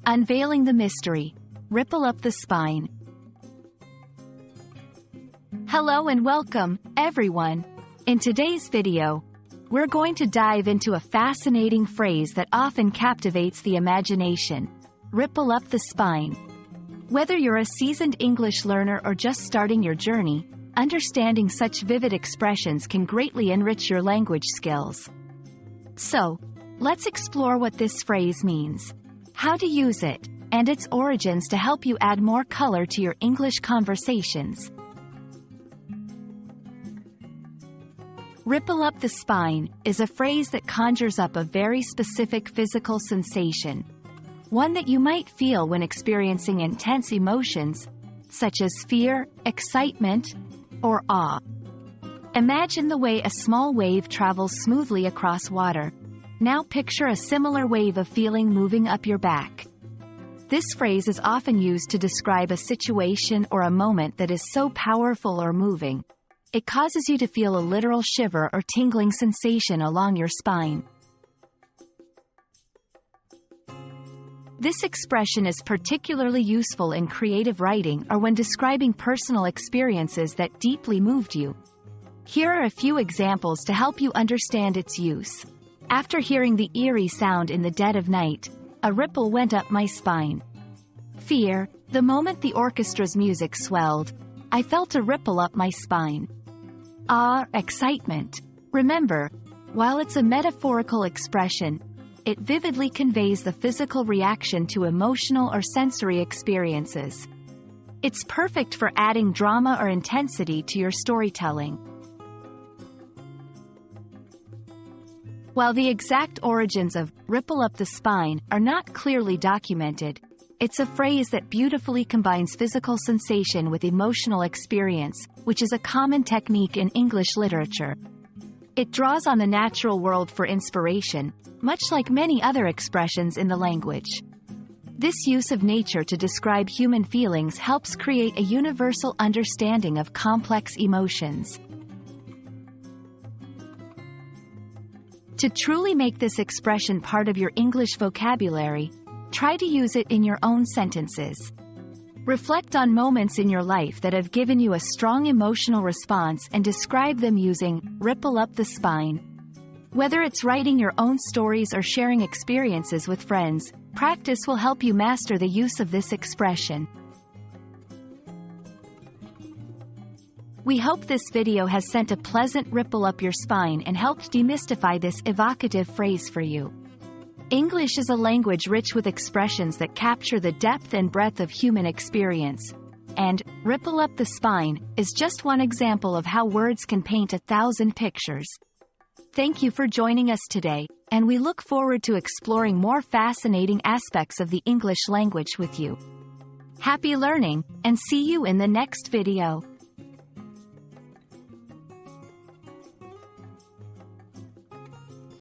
Unveiling the mystery. Ripple up the spine. Hello and welcome, everyone. In today's video, we're going to dive into a fascinating phrase that often captivates the imagination. Ripple up the spine. Whether you're a seasoned English learner or just starting your journey, understanding such vivid expressions can greatly enrich your language skills. So, let's explore what this phrase means, how to use it, and its origins to help you add more color to your English conversations. Ripple up the spine is a phrase that conjures up a very specific physical sensation, one that you might feel when experiencing intense emotions, such as fear, excitement, or awe. Imagine the way a small wave travels smoothly across water. Now picture a similar wave of feeling moving up your back. This phrase is often used to describe a situation or a moment that is so powerful or moving, it causes you to feel a literal shiver or tingling sensation along your spine. This expression is particularly useful in creative writing or when describing personal experiences that deeply moved you. Here are a few examples to help you understand its use. After hearing the eerie sound in the dead of night, a ripple went up my spine. Fear, the moment the orchestra's music swelled, I felt a ripple up my spine. Awe, excitement. Remember, while it's a metaphorical expression, it vividly conveys the physical reaction to emotional or sensory experiences. It's perfect for adding drama or intensity to your storytelling. While the exact origins of ripple up the spine are not clearly documented, it's a phrase that beautifully combines physical sensation with emotional experience, which is a common technique in English literature. It draws on the natural world for inspiration, much like many other expressions in the language. This use of nature to describe human feelings helps create a universal understanding of complex emotions. To truly make this expression part of your English vocabulary, try to use it in your own sentences. Reflect on moments in your life that have given you a strong emotional response and describe them using ripple up the spine. Whether it's writing your own stories or sharing experiences with friends, practice will help you master the use of this expression. We hope this video has sent a pleasant ripple up your spine and helped demystify this evocative phrase for you. English is a language rich with expressions that capture the depth and breadth of human experience, and ripple up the spine is just one example of how words can paint 1,000 pictures. Thank you for joining us today, and we look forward to exploring more fascinating aspects of the English language with you. Happy learning, and see you in the next video.